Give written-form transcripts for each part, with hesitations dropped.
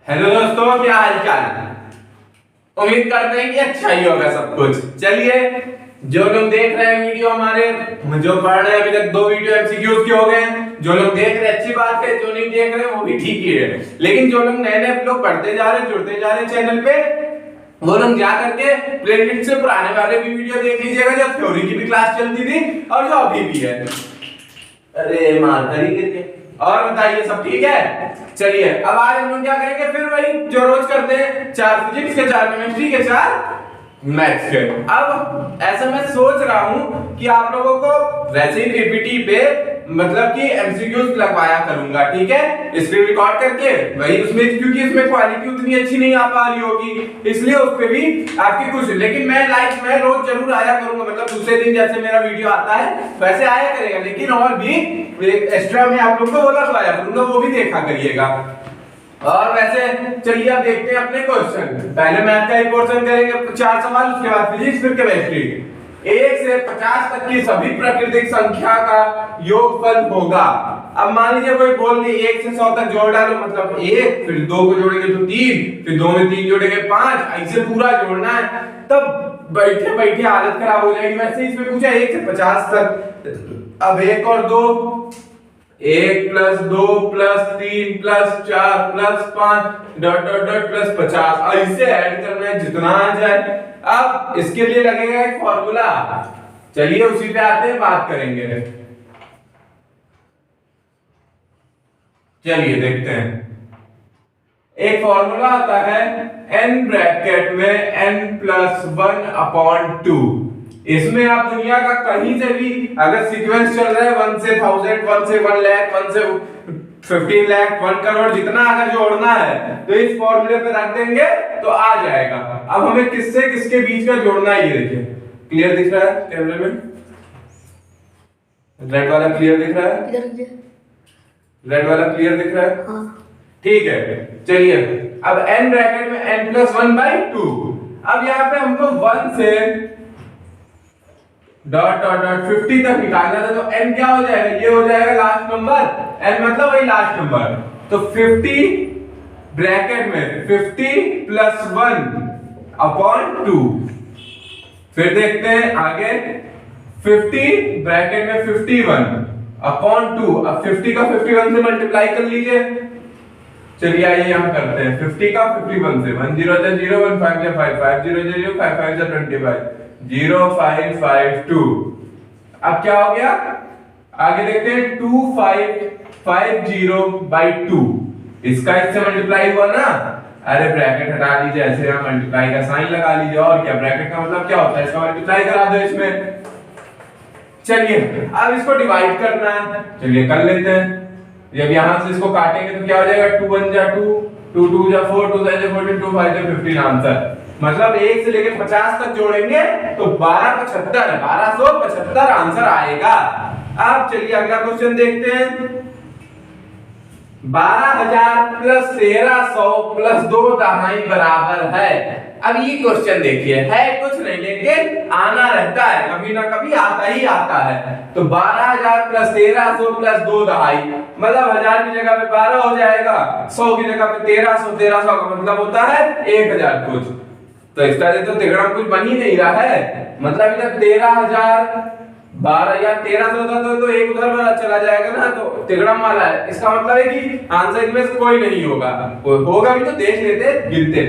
Hello दोस्तों, क्या हाल चाल। उम्मीद करते हैं कि अच्छा ही होगा सब कुछ। चलिए, जो लोग देख रहे हैं वीडियो हमारे, जो पढ़ रहे हैं अभी तक 2 वीडियो एमसीक्यूज के हो गए हैं। जो लोग देख रहे हैं अच्छी बात है, जो नहीं देख रहे हैं वो भी ठीक ही है। लेकिन जो लोग नए नए लोग पढ़ते जा रहे हैं, जुड़ते जा रहे हैं चैनल पे, वो लोग जा करके प्लेलिस्ट से पुराने वाले भी वीडियो देख लीजिएगा, जब थ्योरी की भी क्लास चलती थी और जो अभी भी है। अरे मार तरीके। और बताइए सब ठीक है। चलिए, अब आज हम लोग क्या करेंगे, फिर वही जो रोज करते हैं, 4 फिजिक्स के 4 केमिस्ट्री के 4 मैथ्स के। अब ऐसा मैं सोच रहा हूं कि आप लोगों को वैसे ही पीपीटी पे मतलब कि एमसीक्यूज लगवाया करूंगा, ठीक है, स्क्रीन रिकॉर्ड करके वही उसमें, क्योंकि इसमें क्वालिटी उतनी अच्छी नहीं आ पा रही होगी, इसलिए उस पे भी आपकी कुछ, लेकिन मैं रोज जरूर आया करूंगा। मतलब दूसरे दिन जैसे मेरा वीडियो आता है वैसे आया करेगा, लेकिन और भी एक्स्ट्रा में आप लोग को वो लगवाया करूंगा, वो भी देखा करिएगा। और वैसे चलिए अब देखते हैं अपने क्वेश्चन। पहले मैथ का ही क्वेश्चन करेंगे, 4 सवाल, उसके बाद फिजिक्स, फिर केमिस्ट्री। 1 से 50 तक की सभी प्राकृतिक संख्या का योगफल होगा। अब मान लीजिए कोई बोल दी 1 से 100 तक जोड़ डालो, मतलब 1, फिर 2 को जोड़ेंगे तो 3, फिर 2 में 3 जोड़ेंगे 5, ऐसे पूरा जोड़ना है। तब बैठे बैठे हालत खराब हो जाएगी। वैसे इसमें पूछा 1 से 50 तक। अब 1 और 2, 1 + 2 + 3 + 4 + 5 ... प्लस 50, ऐसे ऐड करना है जितना आ जाए। अब इसके लिए लगेगा एक फॉर्मूला। चलिए उसी पे आते हैं, बात करेंगे। चलिए देखते हैं। एक फॉर्मूला आता है n ब्रैकेट में n+1/2। इसमें आप दुनिया का कहीं से भी अगर सीक्वेंस चल रहा है 1 से 1000, 1 से 1 लाख, 1 से 15 लाख, 1 करोड़, जितना अगर जोड़ना है तो इस फॉर्मूले पे रख देंगे तो आ जाएगा। अब हमें किससे किसके बीच का जोड़ना है, ये देखिए। क्लियर दिख रहा है कैमरे में? रेड वाला क्लियर दिख रहा है? रेड वाला क्लियर दिख रहा है? हाँ। ठीक है, चलिए अब n ब्रैकेट में n+1/2। अब यहाँ पे हमको 1 से ... 50 तक निकालना था, तो n क्या हो जाएगा, ये हो जाएगा लास्ट नंबर। n मतलब वही लास्ट नंबर। तो 50 ब्रैकेट में 50 + 1/2। फिर देखते हैं आगे, 50 ब्रैकेट में 51/2। अब 50 का 51 से मल्टीप्लाई कर लीजिए। चलिए आइए यहां करते हैं। 50 का 51 से 1 0 0 1 5 5 5 0 0 5 5 25 0552। अब क्या हो गया, आगे देखते हैं। 2550/2, इसका इससे मल्टीप्लाई हुआ ना। अरे ब्रैकेट हटा लीजिए, ऐसे यहां मल्टीप्लाई का साइन लगा लीजिए। और क्या, ब्रैकेट का मतलब क्या होता है, इसका मल्टीप्लाई करा दो इसमें। चलिए अब इसको डिवाइड करना है, चलिए कर लेते हैं। जब यहां से इसको काटेंगे तो क्या हो जाएगा, 2 1 जा 2, 2 2 जा 4, 2 6 जा 14, 2 5 जा 15 आंसर। मतलब 1 से लेकर 50 तक जोड़ेंगे तो 1275 आंसर आएगा। अब चलिए अगला क्वेश्चन देखते हैं। 12000 + 1300 + 2 दहाई बराबर है। अब ये क्वेश्चन देखिए, है कुछ नहीं लेकिन आना रहता है, कभी ना कभी आता ही आता है। तो 12000 + 1300 + 2 दहाई, मतलब 1000 की जगह पे 12 हो जाएगा, 100 की जगह पे 1300, 1300 का मतलब होता है 1000 कुछ। तो इसका तो तिगड़ा कुछ बन ही नहीं रहा है। मतलब इधर 13000 12 या 1300 होता तो एक उधर वाला चला जाएगा ना, तो तिगड़म वाला है। इसका मतलब है कि आंसर इनमें से कोई नहीं होगा, कोई होगा भी तो देख लेते, गिनते।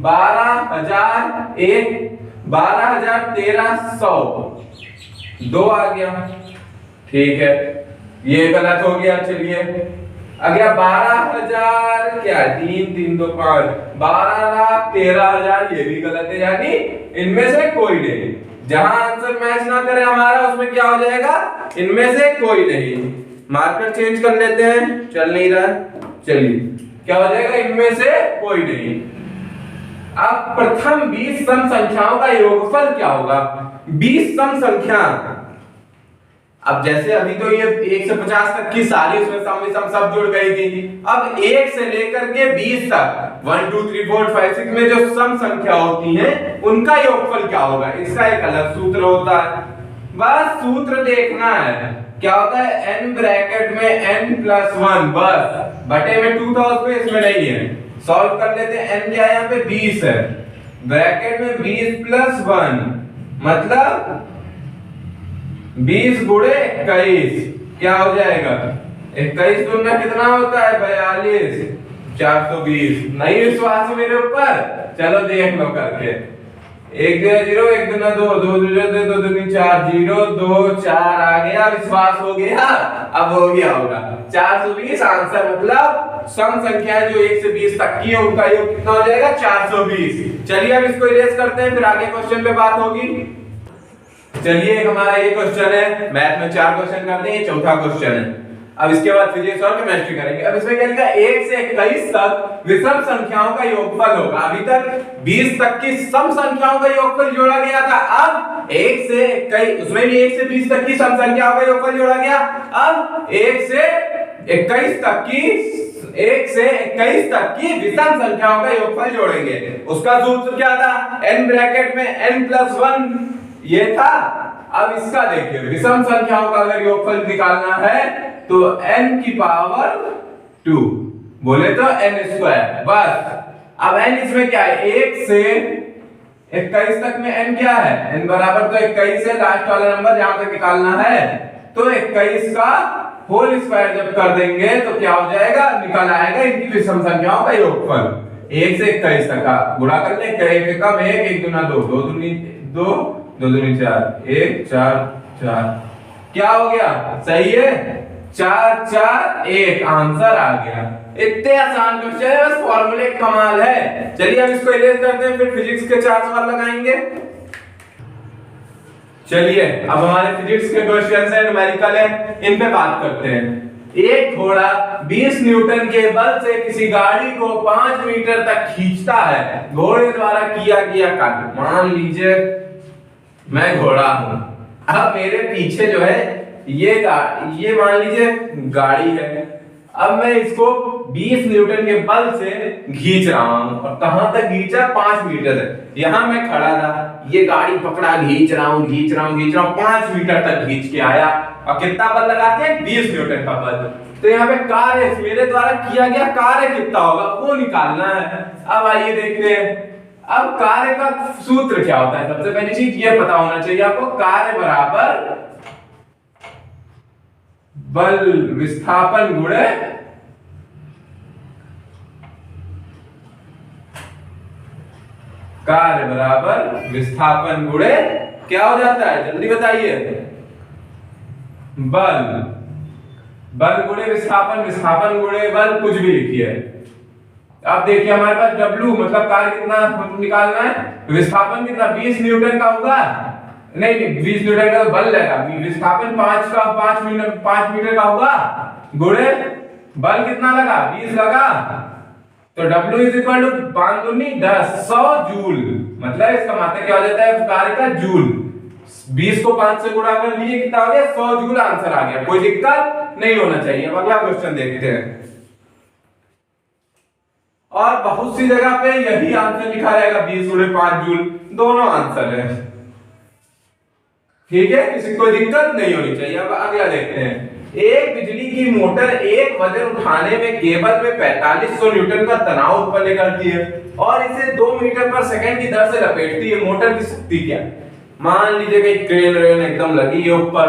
1201300 2 आ गया, ठीक है, ये गलत हो गया। चलिए अगला 12000 क्या है, 3 3 2 5, 12,13,000, ये भी गलत है, यानी इनमें से कोई नहीं। जहां आंसर मैच ना करे हमारा, उसमें क्या हो जाएगा, इनमें से कोई नहीं। मार्कर चेंज कर लेते हैं, चल नहीं रहा। चलिए क्या हो जाएगा, इनमें से कोई नहीं। अब प्रथम 20 सम संख्याओं का योगफल क्या होगा। 20 सम संख्या, अब जैसे अभी तो ये 1 से 50 तक की सारी उसमें सम सब जुड़ गई थी। अब 1 से लेकर के 20 तक 1 2 3 4 5 6 में जो सम संख्या होती हैं उनका योगफल क्या होगा, इसका एक अलग सूत्र होता है। बस सूत्र देखना है, क्या होता है, n ब्रैकेट में n+1 बस, बटे में 2 था उसमें, इसमें नहीं है। सॉल्व कर लेते हैं। n क्या है यहाँ पे 20 है, ब्रैकेट में 20 + 1 मतलब 20 गुणे 21 क्या हो जाएगा 21 दूना कितना होता है 42, 420। नहीं विश्वास है मेरे ऊपर, चलो देख लो करके। 1 0 1 दूना 2 2 0 2 2 4 0 2 4 आ गया, विश्वास हो गया। अब हो गया होगा 420 आंसर, मतलब सम संख्याएं जो 1 से 20 तक की है उनका योग कितना हो जाएगा 420। चलिए अब इसको इरेज करते हैं, फिर आगे क्वेश्चन पे बात होगी। चलिए हमारा ये क्वेश्चन है, मैथ में 4 क्वेश्चन करते हैं, ये चौथा क्वेश्चन है। अब इसके बाद फिजिक्स और केमिस्ट्री करेंगे। अब इसमें क्या लिखा 1 से 21 तक विषम संख्याओं का योगफल होगा। अभी तक 20 तक की सम संख्याओं का योगफल जोड़ा गया था, अब 1 से 21 उसमें भी 1 से 20 तक की सम संख्याओं का योगफल जोड़ा गया। अब 1 से 21 तक की विषम संख्याओं का योगफल जोड़ेंगे। उसका सूत्र क्या था n ब्रैकेट में n + 1 ये था। अब इसका देखिए विषम संख्याओं का अगर योगफल निकालना है तो n की पावर 2 बोले तो n², बस। अब n इसमें क्या है 1 से 21 तक में n क्या है n बराबर तो 21 है, लास्ट वाला नंबर जहां तक निकालना है, तो 21 का होल स्क्वायर जब कर देंगे तो क्या हो जाएगा निकल आएगा इनकी विषम संख्याओं का योगफल। 1 से 21 तक का गुणा कर ले, 1 कम 1 1 दूना 2 2 दूनी 2 2 दूनी 4 1 4 4 क्या हो गया सही है 4 4 1 आंसर आ गया। इतने आसान क्वेश्चन है, बस फॉर्मूले कमाल है। चलिए अब इसको इरेज करते हैं, फिर फिजिक्स के 4 सवाल लगाएंगे। चलिए अब हमारे फिजिक्स के क्वेश्चन है, न्यूमेरिकल है, इन पे बात करते हैं। एक घोड़ा 20 न्यूटन के बल से किसी गाड़ी को 5 मीटर तक खींचता है, घोड़े द्वारा किया गया कार्य। मान लीजिए मैं घोड़ा हूं, अब मेरे पीछे जो है ये मान लीजिए गाड़ी है। अब मैं इसको 20 न्यूटन के बल से खींच रहा हूं, और कहां तक खींचा 5 मीटर तक। यहां मैं खड़ा था, ये गाड़ी पकड़ा, खींच रहा हूं 5 मीटर तक खींच के आया, और कितना बल लगाते हैं 20 न्यूटन का बल। तो यहाँ पे कार्य मेरे द्वारा किया गया कार्य कितना होगा वो निकालना है। अब आइए देखते हैं। अब कार्य का सूत्र क्या होता है, सबसे पहली चीज ये पता होना चाहिए आपको, कार्य बराबर बल विस्थापन गुणे कार्य बराबर विस्थापन गुणे क्या हो जाता है जल्दी बताइए, बल गुणे विस्थापन, विस्थापन गुणे बल, कुछ भी लिखिए। अब देखिए हमारे पास W मतलब कार्य कितना निकालना है, विस्थापन कितना 20 न्यूटन का होगा, नहीं 20 न्यूटन का तो बल लगा, विस्थापन 5 मीटर का होगा, गुणे बल कितना लगा 20 लगा, तो W = 5 दूनी 10 100 जूल। मतलब इसका मतलब क्या हो जाता है कार्य का जूल। 20 को 5 से गुणा कर लिए कितना हो गया 100 जूल आंसर आ गया, कोई दिक्कत नहीं होना चाहिए। अब अगला क्वेश्चन देखते हैं। और बहुत सी जगह पे यही आंसर लिखा रहेगा 20 गुणे 5 जूल, दोनों आंसर है, ठीक है, किसी कोई दिक्कत नहीं होनी चाहिए। अब अगला देखते हैं। एक बिजली की मोटर एक वजन उठाने में केबल में 4500 न्यूटन का तनाव उत्पन्न करती है और इसे 2 मीटर पर सेकंड की दर से लपेटती है। मोटर की शक्ति क्या? मान लीजिए कि क्रेन एकदम लगी है ऊपर,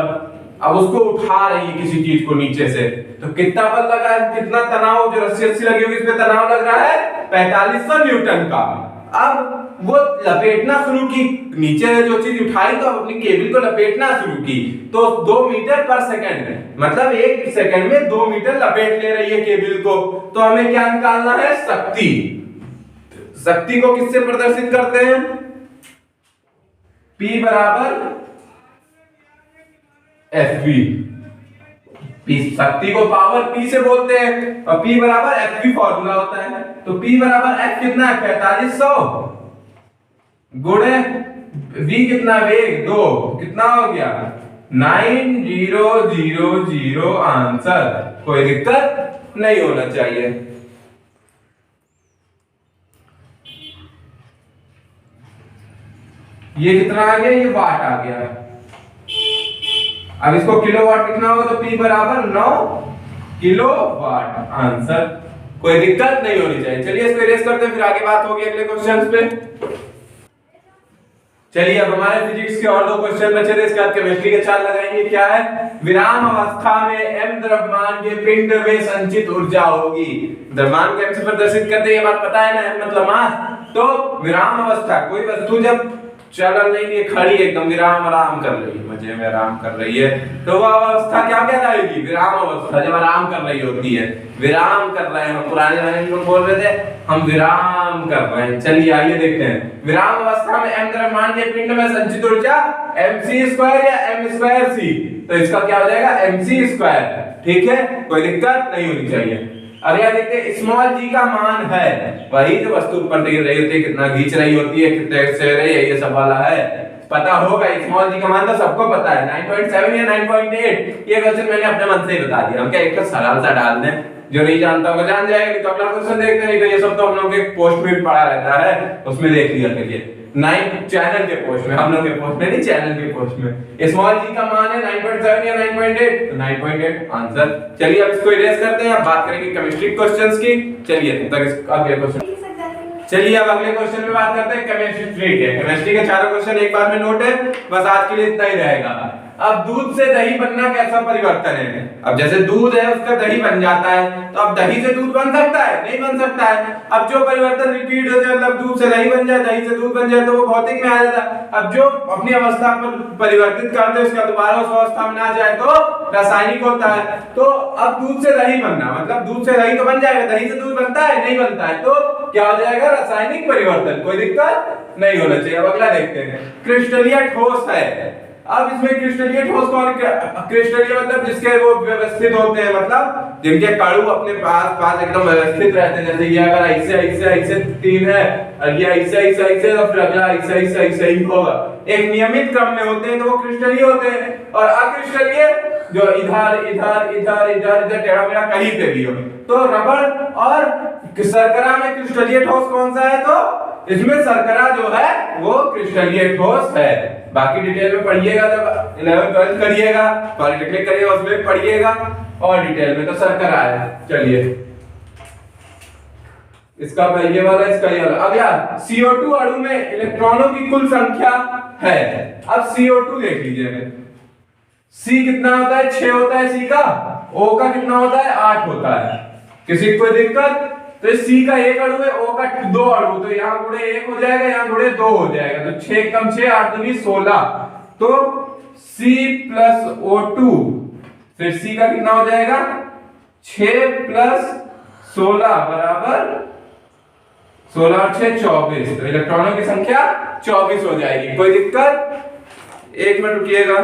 अब उसको उठा रही है किसी चीज को नीचे से, तो कितना बल लगा है, कितना तनाव, जो रस्सी लगी होगी इस पे तनाव लग रहा है 4500 न्यूटन का। अब वो लपेटना शुरू की, नीचे जो चीज उठाई तो अपनी केबल को लपेटना शुरू की, तो 2 मीटर पर सेकंड मतलब 1 सेकंड में 2 मीटर लपेट ले रही है केबल को। तो हमें क्या निकालना है शक्ति। शक्ति को किससे प्रदर्शित करते हैं, P बराबर FV। शक्ति को पावर P से बोलते हैं और P बराबर FV फॉर्मूला होता है। तो P बराबर F कितना है 4500 गुणे V कितना वेग 2, कितना हो गया 9000 आंसर, कोई दिक्कत नहीं होना चाहिए। ये कितना आ गया, ये वाट आ गया। अब इसको किलोवाट लिखना होगा तो P बराबर 9 किलोवाट आंसर, कोई दिक्कत नहीं होनी चाहिए। चलिए इसको इरेज करते हैं, फिर आगे बात होगी अगले क्वेश्चंस पे। चलिए अब हमारे फिजिक्स के और 2 क्वेश्चन बचे थे, इसके बाद केमिस्ट्री के 4 लगाएंगे। क्या है? विराम अवस्था में m द्रव्यमान के पिंड में संचित ऊर्जा होगी। द्रव्यमान को m से प्रदर्शित करते हैं, ये बात पता है ना, m मतलब मास। तो विराम अवस्था, कोई वस्तु जब चल नहीं है, खड़ी एकदम विराम आराम कर रही है, मजे में आराम कर रही है, तो वह अवस्था क्या कहलाएगी? विराम अवस्था। जब आराम कर रही होती है, विराम कर रहे हैं, हम पुराने जमाने में लोग बोल रहे थे हम विराम कर रहे हैं। चलिए आइए देखते हैं। विराम अवस्था में m द्रव्यमान के पिंड में संचित ऊर्जा mc² या m²c, तो इसका क्या हो जाएगा? mc²। ठीक है, कोई दिक्कत नहीं होनी चाहिए। अगला देखते हैं, स्मॉल g का मान है वही जो वस्तु ऊपर गिर रही होती है, कितना खींच रही होती है, कितने से रही है, ये सब वाला है, पता होगा। स्मॉल g का मान तो सबको पता है, 9.7 या 9.8। ये क्वेश्चन मैंने अपने मन से ही बता दिया। हम क्या एक सरल सा डाल दें, जो नहीं जानता होगा जान जाएगा, नहीं तो अगला क्वेश्चन देखते नहीं, तो ये सब तो हम लोग के पोस्ट में पड़ा रहता है, उसमें देख लिया करिए। 9 चैनल के पोस्ट में, हम लोग के पोस्ट में नहीं, चैनल के पोस्ट में। स्मॉल g का मान है 9.7 या 9.8, तो 9.8 आंसर। चलिए अब इसको इरेज करते हैं, अब बात करेंगे केमिस्ट्री क्वेश्चंस की। चलिए तब तक अगले क्वेश्चन। चलिए अब अगले क्वेश्चन में बात करते हैं केमिस्ट्री के। केमिस्ट्री के 4 क्वेश्चन एक बार में नोट है, बस आज के लिए इतना ही रहेगा। अब दूध से दही बनना कैसा परिवर्तन है? अब जैसे दूध है उसका दही बन जाता है, तो अब दही से दूध बन सकता है? नहीं बन सकता है। अब जो परिवर्तन रिपीट हो जाए, मतलब दूध से दही बन जाए, दही से दूध बन जाए, तो वो भौतिक में आ जाता है। अब जो अपनी अवस्था पर परिवर्तित कर दे, उसका दोबारा उस अवस्था में ना जाए तो रासायनिक होता है। तो अब दूध से दही बनना मतलब दूध से दही तो बन जाएगा, दही से दूध बनता है? नहीं बनता है, तो क्या हो जाएगा? रासायनिक परिवर्तन। कोई दिक्कत नहीं होना चाहिए। अब अगला देखते हैं, क्रिस्टलीय ठोस है। अब इसमें क्रिस्टलीय ठोस कौन? क्रिस्टलीय मतलब जिसके वो व्यवस्थित होते हैं, मतलब जिनके कणु अपने पास एकदम व्यवस्थित रहते हैं। जैसे ये अगर ऐसे ऐसे ऐसे 3 है और ये ऐसे ऐसे ऐसे, तो फिर अगला ऐसे ऐसे ऐसे ही होगा, एक नियमित क्रम में होते हैं, तो वो क्रिस्टलीय होते हैं। और अक्रिस्टलीय जो इधर इधर इधर इधर इधर टेढ़ा मेढ़ा कहीं पे भी हो। तो रबड़ और शर्करा में क्रिस्टलीय ठोस कौन सा है? तो इसमें शर्करा जो है वो क्रिस्टलीय ठोस है। बाकी डिटेल में पढ़िएगा, जब 11 12 करिएगा, पॉलिटेक्निक करिएगा, उसमें पढ़िएगा और डिटेल में। तो शर्करा है। चलिए इसका पहले वाला, इसका ये वाला। अगला CO2 अणु में इलेक्ट्रॉनों की कुल संख्या है। अब CO2 देख लीजिए, C कितना होता है? 6 होता है C का। O का कितना होता है? 8 होता है। किसी को कोई दिक्कत? तो C का 1 अणु है, O का 2 अणु, तो यहाँ गुणे 1 हो जाएगा, यहाँ गुणे 2 हो जाएगा, तो 6 कम 6 8 दूनी 16। तो C प्लस O2, फिर C का कितना हो जाएगा? 6 प्लस 16 बराबर 16 और 6 24। तो इलेक्ट्रॉनों की संख्या 24 हो जाएगी। कोई दिक्कत? 1 मिनट रुकिएगा।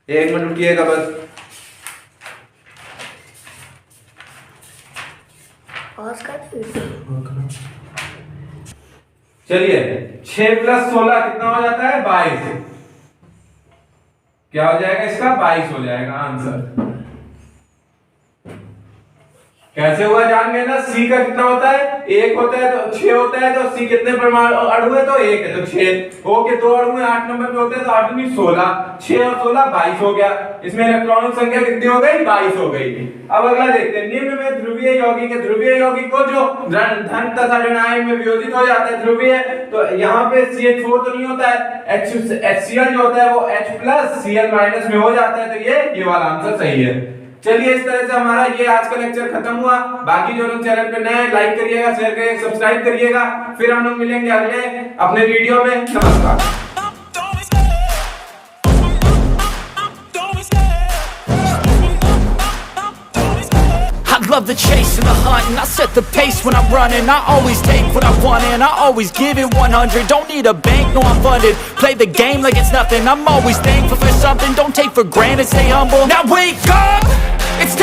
एक मिनट रुकिएगा बस। चलिए 6 प्लस 16 कितना हो जाता है? 22। क्या हो जाएगा इसका? 22 हो जाएगा आंसर। कैसे हुआ जान गए ना? C का कितना होता है? 1 होता है, तो 6 होता है, तो C कितने परमाणु अणु है? तो 1 है, तो 6। O के 2 अणु में 8 नंबर पे होते हैं, तो 8 दूनी 16, 6 और 16 22 हो गया। इसमें इलेक्ट्रॉनों की संख्या कितनी हो गई? 22 हो गई। अब अगला देखते हैं, निम्न में ध्रुवीय यौगिक है। ध्रुवीय यौगिक को जो धन तथा ऋणायन में वियोजित हो जाता है ध्रुवीय, तो यहाँ पे CH4 तो नहीं होता है, HCl जो होता है वो H+Cl- में हो जाता है, तो ये वाला आंसर सही है। चलिए इस तरह से हमारा ये आज का लेक्चर खत्म हुआ। बाकी जो लोग चैनल पे नए हैं, लाइक करिएगा, शेयर करिएगा, सब्सक्राइब करिएगा। फिर हम लोग मिलेंगे अगले अपने वीडियो में। नमस्कार। Love the chase and the hunt, and I set the pace when I'm running. I always take what I want and I always give it 100. Don't need a bank, no I'm funded. Play the game like it's nothing. I'm always thankful for something. Don't take for granted, stay humble. Now wake up! It's time.